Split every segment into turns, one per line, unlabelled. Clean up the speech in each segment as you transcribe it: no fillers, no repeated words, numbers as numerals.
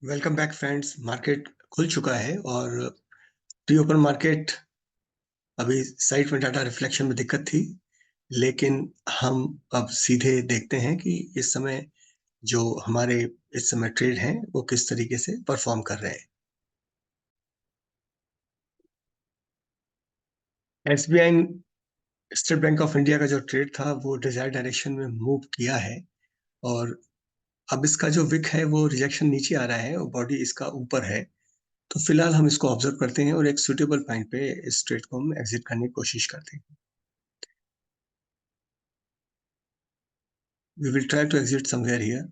Welcome back friends. Market खुल चुका है और प्री ओपन मार्केट अभी साइट में डाटा रिफ्लेक्शन में दिक्कत थी, लेकिन हम अब सीधे देखते हैं कि इस समय जो हमारे इस समय ट्रेड हैं वो किस तरीके से परफॉर्म कर रहे हैं। SBI state bank of India का जो ट्रेड था वो डिजायर डायरेक्शन में मूव किया है और अब इसका जो विक है वो रिजेक्शन नीचे आ रहा है और बॉडी इसका ऊपर है। तो फिलहाल हम इसको ऑब्जर्व करते हैं और एक सुटेबल पॉइंट पे इस ट्रेड को हम एग्जिट करने की कोशिश करते हैं। We will try to exit somewhere here.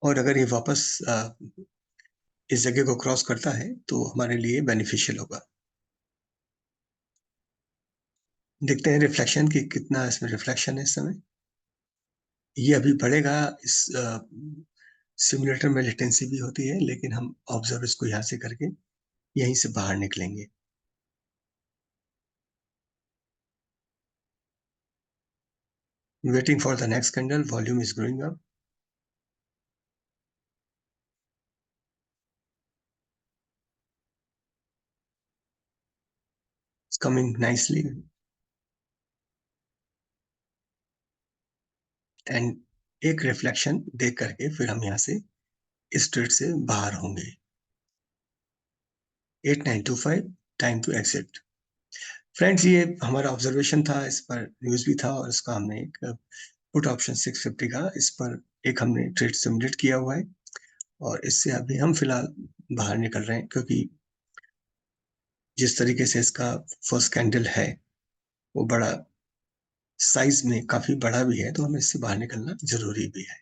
और अगर ये वापस इस जगह को क्रॉस करता है तो हमारे लिए बेनिफिशियल होगा। देखते हैं रिफ्लेक्शन की कितना इसमें रिफ्लेक्शन है इस समय। ये अभी बढ़ेगा। इस सिमुलेटर में लेटेंसी भी होती है, लेकिन हम ऑब्जर्व इसको यहाँ से करके यहीं से बाहर निकलेंगे। Waiting for the next candle, volume is growing up. It's coming nicely and एक रिफ्लेक्शन देख करके फिर हम यहाँ से इस ट्रेड से बाहर होंगे। 8925 टाइम टू एग्जिट। फ्रेंड्स, ये हमारा ऑब्जर्वेशन था, इस पर न्यूज भी था और इसका हमने एक पुट ऑप्शन 650 का इस पर एक हमने ट्रेड सिमुलेट किया हुआ है और इससे अभी हम फिलहाल बाहर निकल रहे हैं, क्योंकि जिस तरीके से इसका फर्स्ट कैंडल है वो बड़ा साइज में काफी बड़ा भी है, तो हमें इससे बाहर निकलना जरूरी भी है।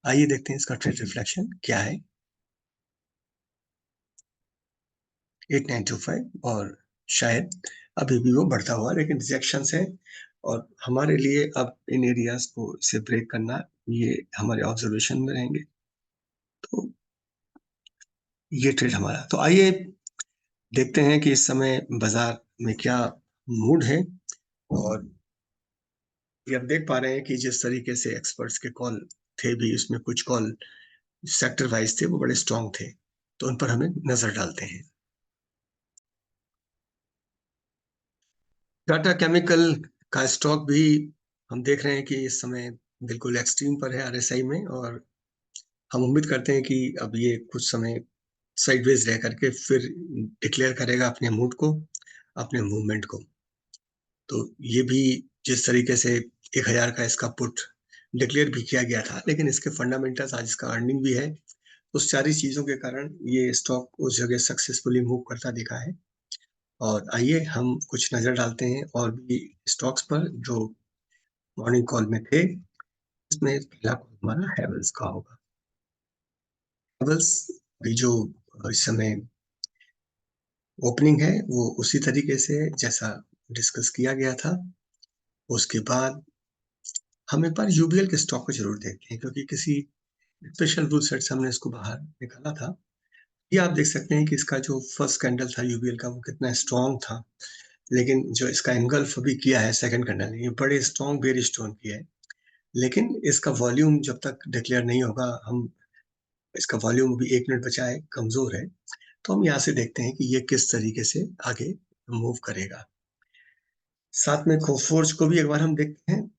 आइए देखते हैं इसका ट्रेड रिफ्लेक्शन क्या है। 8925 और शायद अभी भी वो बढ़ता हुआ, लेकिन रिजेक्शन है और हमारे लिए अब इन एरियाज को से ब्रेक करना ये हमारे ऑब्जर्वेशन में रहेंगे। तो ये ट्रेड हमारा, तो आइए देखते हैं कि इस समय बाजार में क्या मूड है। और ये आप देख पा रहे हैं कि जिस तरीके से एक्सपर्ट्स के कॉल थे भी, उसमें कुछ कॉल सेक्टर वाइज थे वो बड़े स्ट्रांग थे, तो उन पर हमें नजर डालते हैं। टाटा केमिकल का स्टॉक भी हम देख रहे हैं कि इस समय बिल्कुल एक्सट्रीम पर है आरएसआई में, और हम उम्मीद करते हैं कि अब ये कुछ समय साइडवेज रह करके फिर डिक्लेयर करेगा अपने मूड को, अपने मूवमेंट को। तो ये भी जिस तरीके से 1000 का इसका पुट डिक्लेयर भी किया गया था, लेकिन इसके फंडामेंटल्स, आज इसका अर्निंग भी है, उस सारी चीजों के कारण ये स्टॉक उस जगह सक्सेसफुली मूव करता दिखा है। और आइए हम कुछ नजर डालते हैं और भी स्टॉक्स पर जो मॉर्निंग कॉल में थे। इसमें पहला कॉल हमारा हैवेल्स का होगा। हैवेल्स भी जो इस समय ओपनिंग है वो उसी तरीके से जैसा डिस्कस किया गया था। उसके बाद हम एक बार यूबीएल के स्टॉक को जरूर देखते हैं, क्योंकि किसी स्पेशल रूल सेट से हमने इसको बाहर निकाला था। ये आप देख सकते हैं कि इसका जो फर्स्ट कैंडल था यूबीएल का वो कितना स्ट्रॉन्ग था, लेकिन जो इसका एंगल्फ अभी किया है सेकंड कैंडल ने, ये बड़े स्ट्रॉन्ग बेयर स्टोन किया है। लेकिन इसका वॉल्यूम जब तक डिक्लेयर नहीं होगा, हम इसका वॉल्यूम अभी 1 मिनट बचा है, कमजोर है, तो हम यहाँ से देखते हैं कि ये किस तरीके से आगे मूव करेगा। साथ में कोफोर्ज को भी एक बार हम देखते हैं।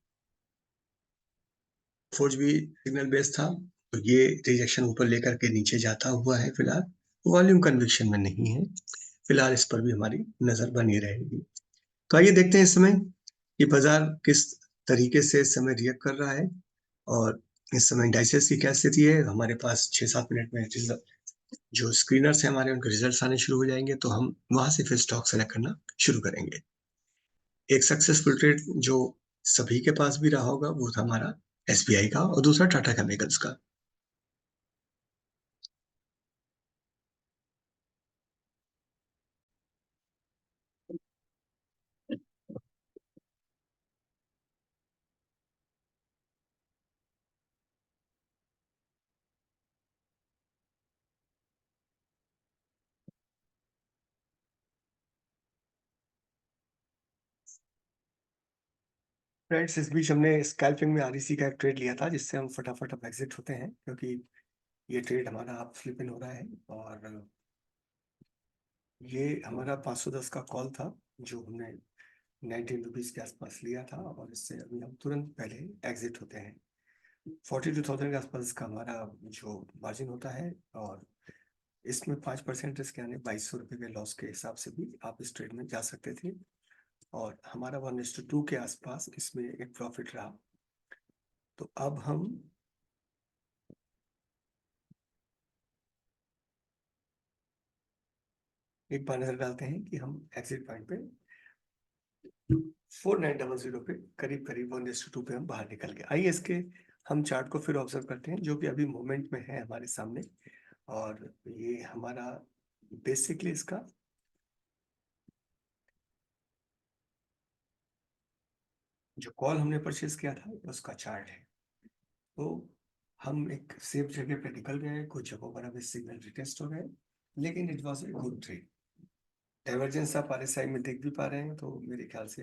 फोर्ज भी सिग्नल बेस था, तो ये रिजेक्शन ऊपर लेकर के नीचे जाता हुआ है। फिलहाल वॉल्यूम कन्विक्शन में नहीं है, फिलहाल इस पर भी हमारी नजर बनी रहेगी। तो आइए देखते हैं इस समय कि बाजार किस तरीके से इस समय रिएक्ट कर रहा है और इस समय इंडाइसेस की क्या स्थिति है। हमारे पास 6-7 मिनट में जो स्क्रीनर्स हैं हमारे, उनके रिजल्ट्स आने शुरू हो जाएंगे, तो हम वहां से फिर स्टॉक सेलेक्ट करना शुरू करेंगे। एक सक्सेसफुल ट्रेड जो सभी के पास भी रहा होगा वो था हमारा एसबीआई का, और दूसरा टाटा केमिकल्स का। फ्रेंड्स, इस बीच हमने स्कैल्पिंग में आरईसी का एक ट्रेड लिया था, जिससे हम फटाफट अब एग्जिट होते हैं, क्योंकि ये ट्रेड हमारा अब फ्लिप इन हो रहा है। और ये हमारा 510 का कॉल था, जो हमने 19 रुपीज के आसपास लिया था, और इससे अभी हम तुरंत पहले एग्जिट होते हैं। 42,000 के आसपास इसका हमारा जो मार्जिन होता है, और इसमें 5% रिस्क यानी 2200 रुपये के लॉस के हिसाब से भी आप इस ट्रेड में जा सकते थे। और हमारा 1:2 के आसपास इसमें एक प्रॉफिट रहा। तो अब हम एक बार नजर डालते हैं कि हम एग्जिट पॉइंट पे 4900 पे करीब करीब 1:2 पे हम बाहर निकल गए। आइए इसके हम चार्ट को फिर ऑब्जर्व करते हैं, जो कि अभी मूवमेंट में है हमारे सामने। और ये हमारा बेसिकली इसका जो कॉल हमने परचेज किया था उसका चार्ट है। तो हम एक सेफ जगह पे निकल गए, कुछ जगहों पर अभी सिग्नल रिटेस्ट हो गए, लेकिन it was a good trade. Divergence आप RSI में देख भी पा रहे हैं, तो मेरे ख्याल से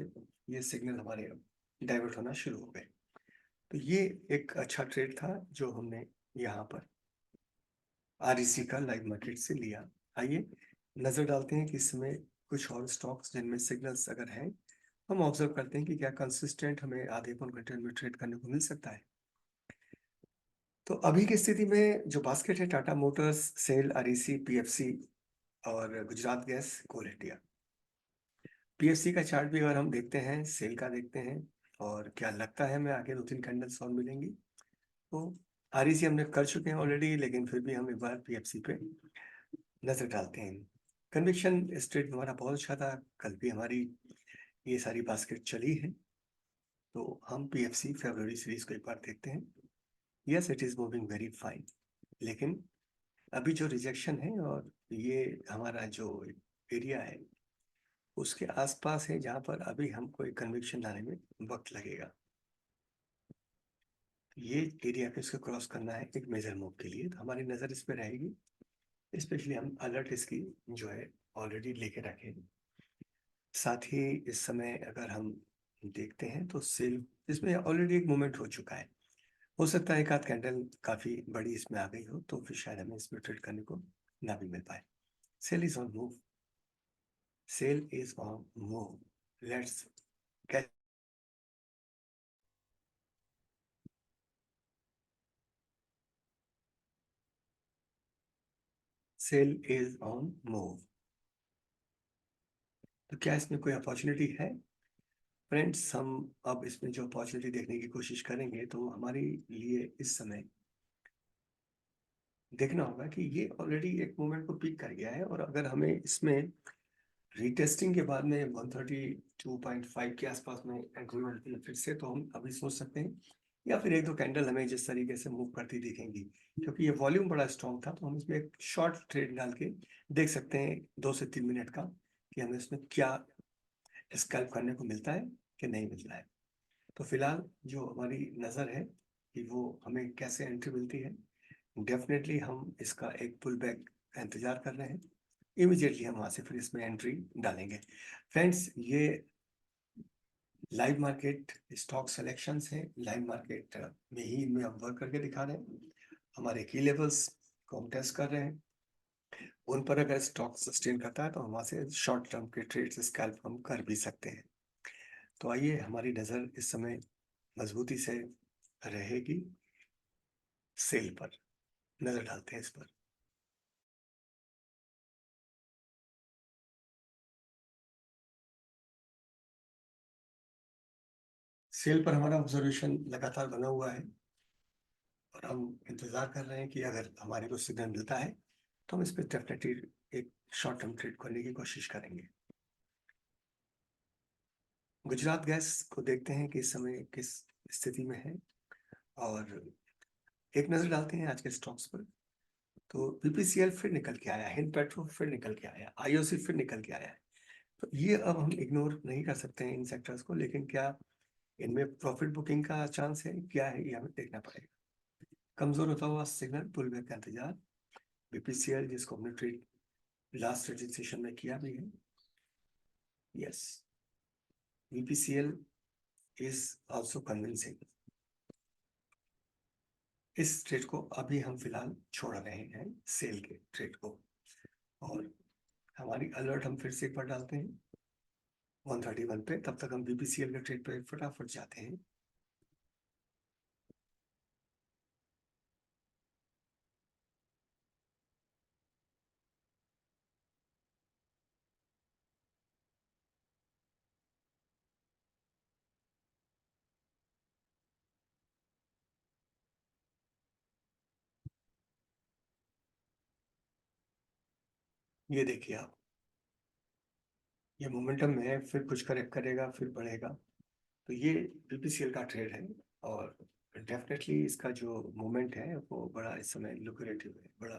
ये सिग्नल हमारे डाइवर्ट होना शुरू हो गए। तो ये एक अच्छा ट्रेड था जो हमने यहाँ पर REC का लाइव मार्केट से लिया। आइए नजर डालते हैं कि इसमें कुछ और स्टॉक्स जिनमें सिग्नल्स अगर हैं, हम ऑब्जर्व करते हैं कि क्या कंसिस्टेंट हमें आधे पौन घंटे में ट्रेड करने को मिल सकता है। तो अभी की स्थिति में जो बास्केट है, टाटा मोटर्स, सेल, REC, PFC और गुजरात गैस, कोल इंडिया। PFC का चार्ट भी अगर हम देखते हैं, सेल का देखते हैं, और क्या लगता है हमें आगे 2-3 कैंडल्स और मिलेंगी। तो REC हमने कर चुके हैं ऑलरेडी, लेकिन फिर भी हम एक बार PFC पे नजर डालते हैं। कन्विक्शन इस ट्रेड में हमारा बहुत अच्छा था, कल भी हमारी ये सारी बास्केट चली है। तो हम PFC फरवरी सीरीज को एक बार देखते हैं। Yes, it is moving very fine, लेकिन अभी जो रिजेक्शन है और ये हमारा जो एरिया है उसके आसपास है, जहां पर अभी हमको एक कन्विक्शन लाने में वक्त लगेगा। ये एरिया पे इसको क्रॉस करना है एक मेजर मूव के लिए, तो हमारी नज़र इस पे रहेगी। स्पेशली हम अलर्ट इसकी जो है ऑलरेडी लेके रखे। साथ ही इस समय अगर हम देखते हैं तो सेल इसमें ऑलरेडी एक मूवमेंट हो चुका है। हो सकता है एक आध कैंडल काफी बड़ी इसमें आ गई हो, तो फिर शायद हमें इसमें ट्रेड करने को ना भी मिल पाए। SAIL is on move, SAIL is on move. Let's get. SAIL is on move. तो क्या इसमें कोई अपॉर्चुनिटी है? फ्रेंड्स, हम अब इसमें जो अपॉर्चुनिटी देखने की कोशिश करेंगे, तो हमारे लिए इस समय देखना होगा कि ये ऑलरेडी एक मोमेंट को पीक कर गया है, और अगर हमें इसमें रीटेस्टिंग के बाद में 132.5 के आसपास में एंट्री मिलती है फिर से, तो हम अभी सोच सकते हैं, या फिर एक दो कैंडल हमें जिस तरीके से मूव करती दिखेंगी, क्योंकि ये वॉल्यूम बड़ा स्ट्रॉन्ग था, तो हम इसमें एक शॉर्ट ट्रेड डाल के देख सकते हैं 2 से 3 मिनट का, कि हमें इसमें क्या स्कैल्प करने को मिलता है कि नहीं मिलता है। तो फिलहाल जो हमारी नज़र है कि वो हमें कैसे एंट्री मिलती है, डेफिनेटली हम इसका एक पुल बैक का इंतजार कर रहे हैं। इमीडिएटली हम वहाँ से फिर इसमें एंट्री डालेंगे। फ्रेंड्स, ये लाइव मार्केट स्टॉक सिलेक्शंस है, लाइव मार्केट में ही इनमें हम वर्क करके दिखा रहे हैं। हमारे की लेवल्स को हम टेस्ट कर रहे हैं, उन पर अगर स्टॉक सस्टेन करता है तो हम वहाँ से शॉर्ट टर्म के ट्रेड्स स्कैल्प हम कर भी सकते हैं। तो आइए हमारी नज़र इस समय मजबूती से रहेगी सेल पर। नजर डालते हैं इस पर। सेल पर हमारा ऑब्जर्वेशन लगातार बना हुआ है, और हम इंतजार कर रहे हैं कि अगर हमारे को सिग्नल मिलता है तो हम इस पर डेफिनेटली एक शॉर्ट टर्म ट्रेड करने की कोशिश करेंगे। गुजरात गैस को देखते हैं कि इस समय किस स्थिति में है, और एक नजर डालते हैं आज के स्टॉक्स पर। तो BPCL फिर निकल के आया, हिंद पेट्रो फिर निकल के आया, IOC फिर निकल के आया है। तो ये अब हम इग्नोर नहीं कर सकते हैं इन सेक्टर्स को, लेकिन क्या इनमें प्रॉफिट बुकिंग का चांस है, क्या है, ये हमें देखना पड़ेगा। कमजोर होता हुआ सिग्नल, पुल बैक का इंतजार। BPCL जिसको हमने ट्रेड लास्ट ट्रेडिंग सेशन में किया भी है। Yes, BPCL is also convincing. इस ट्रेड को अभी हम फिलहाल छोड़ रहे हैं, सेल के ट्रेड को, और हमारी अलर्ट हम फिर से एक बार डालते हैं 131 पे। तब तक हम बीपीसीएल के ट्रेड पे फटाफट जाते हैं। ये देखिए आप, ये मोमेंटम है, फिर कुछ करेक्ट करेगा, फिर बढ़ेगा। तो ये बीपीसीएल का ट्रेड है, और डेफिनेटली इसका जो मूवमेंट है वो बड़ा इस समय लुक्रेटिव है, बड़ा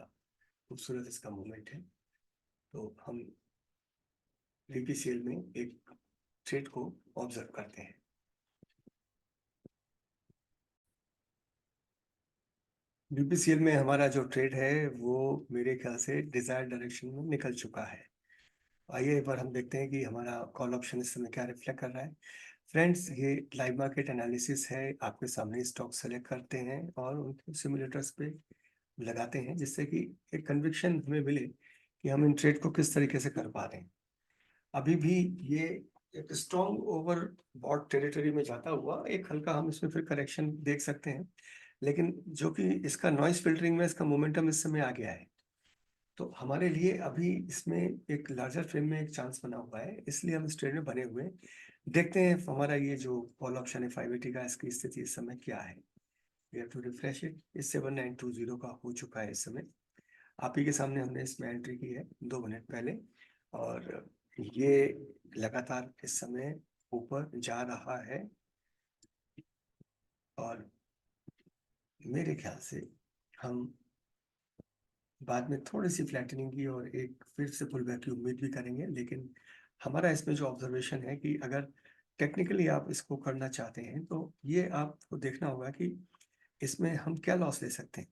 खूबसूरत इसका मूवमेंट है। तो हम बीपीसीएल में एक ट्रेड को ऑब्जर्व करते हैं। बीपीसीएल में हमारा जो ट्रेड है वो मेरे ख्याल से डिजायर्ड डायरेक्शन में निकल चुका है। आइए एक बार हम देखते हैं कि हमारा कॉल ऑप्शन इस समय क्या रिफ्लेक्ट कर रहा है। फ्रेंड्स, ये लाइव मार्केट एनालिसिस है, आपके सामने स्टॉक सेलेक्ट करते हैं और उनके सिमुलेटर्स पे लगाते हैं, जिससे कि एक कन्विक्शन हमें मिले कि हम इन ट्रेड को किस तरीके से कर पा रहे हैं। अभी भी ये एक स्ट्रॉन्ग ओवर बॉट टेरिटरी में जाता हुआ एक हल्का हम इसमें फिर करेक्शन देख सकते हैं, लेकिन जो कि इसका नॉइस फिल्टरिंग में इसका मोमेंटम इस समय आ गया है। तो हमारे लिए अभी इसमें एक लार्जर फ्रेम में एक चांस बना हुआ है, इसलिए हम इस ट्रेड में बने हुए हैं। देखते हैं हमारा ये जो कॉल ऑप्शन है 580 का, इसकी स्थिति इस समय क्या है। We have to refresh it. इस 7920 का हो चुका है इस समय। आप ही के सामने हमने इसमें एंट्री की है 2 मिनट पहले, और ये लगातार इस समय ऊपर जा रहा है, और मेरे ख्याल से हम बाद में थोड़ी सी फ्लैटनिंग की और एक फिर से पुल बैक की उम्मीद भी करेंगे। लेकिन हमारा इसमें जो ऑब्जर्वेशन है कि अगर टेक्निकली आप इसको करना चाहते हैं तो ये आपको देखना होगा कि इसमें हम क्या लॉस ले सकते हैं।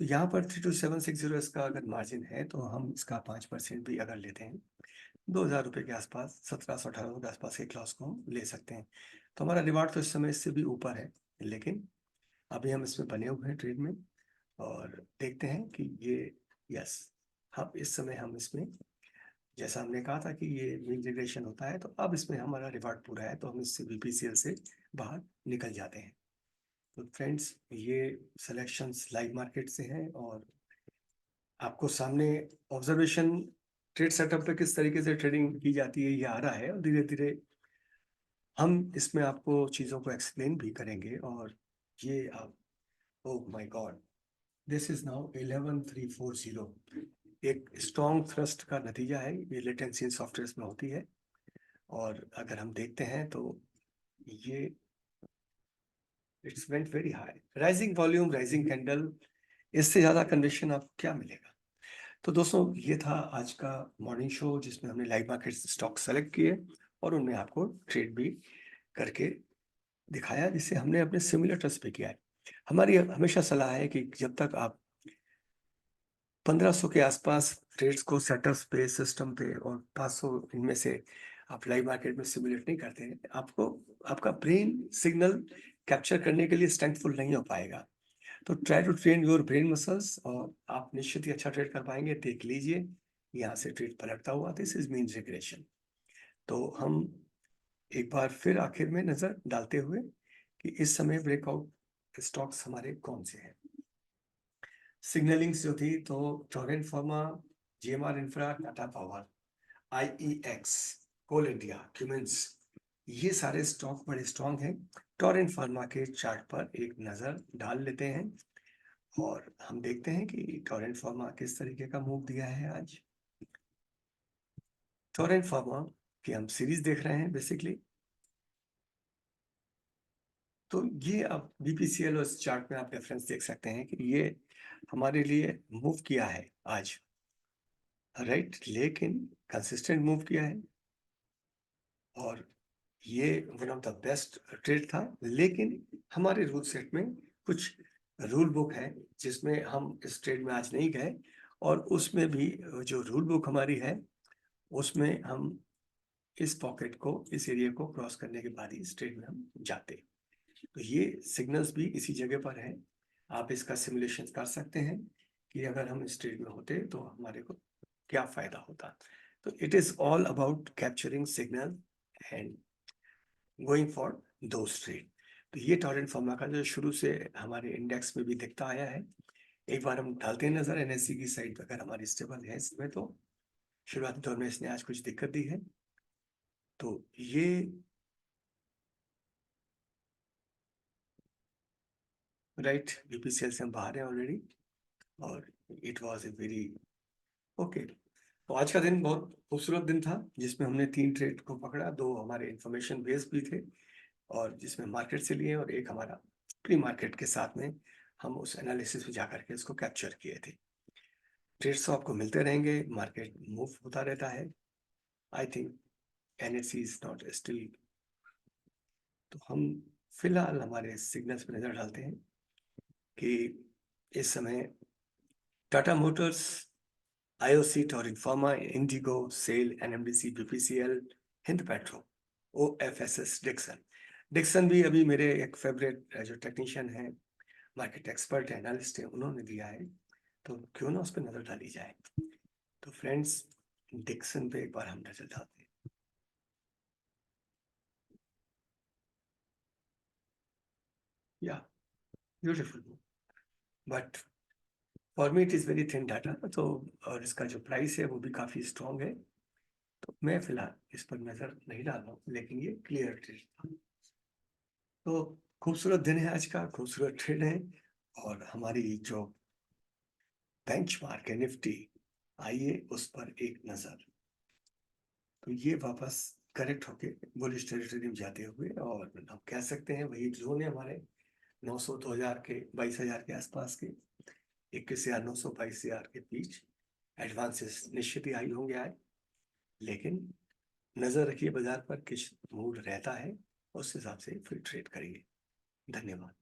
तो यहाँ पर 32760 इसका अगर मार्जिन है तो हम इसका 5% भी अगर लेते हैं 2000 रुपये के आसपास, 1718 के आसपास एक लॉस को हम ले सकते हैं। तो हमारा रिवार्ड तो इस समय इससे भी ऊपर है, लेकिन अभी हम इसमें बने हुए हैं ट्रेड में, और देखते हैं कि ये, यस, हम इस समय हम इसमें, जैसा हमने कहा था कि ये मीन रिग्रेशन होता है, तो अब इसमें हमारा रिवार्ड पूरा है, तो हम इससे बीपीसीएल से बाहर निकल जाते हैं। तो फ्रेंड्स, ये सिलेक्शंस लाइव मार्केट से हैं, और आपको सामने ऑब्जर्वेशन ट्रेड सेटअप पे किस तरीके से ट्रेडिंग की जाती है ये आ रहा है, और धीरे धीरे हम इसमें आपको चीज़ों को एक्सप्लेन भी करेंगे। और ये आप, oh my God, this is now 11340। एक स्ट्रॉन्ग थ्रस्ट का नतीजा है, ये लेटेंसी इन सॉफ्टवेयर में होती है। और अगर हम देखते हैं तो ये it's went very high, rising volume, rising candle, इससे ज्यादा कन्विक्शन आपको क्या मिलेगा। तो दोस्तों, ये था आज का मॉर्निंग शो, जिसमें हमने लाइव मार्केट स्टॉक सेलेक्ट किए और उनमें आपको ट्रेड भी करके दिखाया, जिससे हमने अपने सिमुलेटर्स पे किया है। हमारी हमेशा सलाह है कि जब तक आप 1500 के आसपास ट्रेड्स को सेटअप्स पे, सिस्टम पे, और 500 इनमें से आप लाइव मार्केट में सिमुलेट नहीं करते हैं, आपको आपका ब्रेन सिग्नल कैप्चर करने के लिए स्ट्रेंथफुल नहीं हो पाएगा। तो try to train your brain muscles, और आप निश्चित ही अच्छा ट्रेड कर पाएंगे। देख लीजिए, यहाँ से ट्रेड पलटता हुआ, दिस इज मीन रिग्रेशन। तो हम एक बार फिर आखिर में नजर डालते हुए कि इस समय ब्रेकआउट स्टॉक्स हमारे कौन से हैं। सिग्नलिंग्स जो थी, तो Torrent Pharma, GMR Infra, Tata Power, IEX, Coal India, Cummins, ये सारे स्टॉक बड़े स्ट्रॉन्ग हैं। टोरेंट फार्मा के चार्ट पर एक नजर डाल लेते हैं, और हम देखते हैं कि टोरेंट फार्मा किस तरीके का मूव दिया है आज। टोरेंट फार्मा की हम सीरीज देख रहे हैं बेसिकली। तो ये आप बीपीसीएल और इस चार्ट में आप रेफरेंस देख सकते हैं कि ये हमारे लिए मूव किया है आज, राइट, लेकिन कंसिस्टेंट मूव किया है, और ये one of the best trade था। लेकिन हमारे रूल सेट में कुछ रूल बुक है, जिसमें हम इस ट्रेड में आज नहीं गए, और उसमें भी जो रूल बुक हमारी है उसमें हम इस पॉकेट को, इस एरिया को क्रॉस करने के बाद ही इस ट्रेड में हम जाते। तो ये सिग्नल्स भी इसी जगह पर है। आप इसका सिमुलेशन कर सकते हैं कि अगर हम इस ट्रेड में होते तो हमारे को क्या फायदा होता। तो it is all about capturing signal and going for those trade. तो ये टॉरेंट फॉर्मा का जो शुरू से हमारे इंडेक्स में भी दिखता आया है। एक बार हम डालते हैं नजर एनएससी की साइड पर, अगर हमारी स्टेबल है इसमें, तो शुरुआती दौर में इसने आज कुछ दिक्कत दी है। तो ये राइट, बीपीसीएल से हम बाहर हैं ऑलरेडी, और it was a very okay. तो आज का दिन बहुत खूबसूरत दिन था, जिसमें हमने 3 ट्रेड को पकड़ा, 2 हमारे इंफॉर्मेशन बेस्ड भी थे और जिसमें मार्केट से लिए, और एक हमारा प्री मार्केट के साथ में हम उस एनालिसिस में जाकर के इसको कैप्चर किए थे। ट्रेड्स तो आपको मिलते रहेंगे, मार्केट मूव होता रहता है। I think NSC is not still. तो हम फिलहाल हमारे सिग्नल्स पर नजर डालते हैं कि इस समय Tata Motors, IOC, Torrent Pharma, IndiGo, SAIL, NMDC, BPCL, Hind Petro, OFSS, Dixon. Dixon भी अभी मेरे एक फेवरेट जो टेक्नीशियन है, मार्केट एक्सपर्ट है, एनालिस्ट है, उन्होंने दिया है, तो क्यों ना उस पर नजर डाली जाए। तो फ्रेंड्स, डिक्सन पे एक बार हम नजर डालते हैं। या beautiful, but for me it is very thin data. तो और इसका जो प्राइस है वो भी काफी स्ट्रॉन्ग है, तो मैं फिलहाल इस पर नजर नहीं डाल रहा हूँ, लेकिन ये क्लियर ट्रेड था। तो खूबसूरत दिन है आज का, खूबसूरत ट्रेड है, और हमारी जो बेंचमार्क है निफ्टी, आइए उस पर एक नजर। तो ये वापस करेक्ट होके बुलिश टेरिटरी में जाते हुए, और हम कह सकते हैं वही जोन है हमारे 900 2000 के 22,000 के आसपास के, 21,900 22,000 के बीच एडवांसेस निश्चित ही आई होंगे आज। लेकिन नजर रखिए बाजार पर, किस मूड रहता है, उस हिसाब से फिर ट्रेड करिए। धन्यवाद।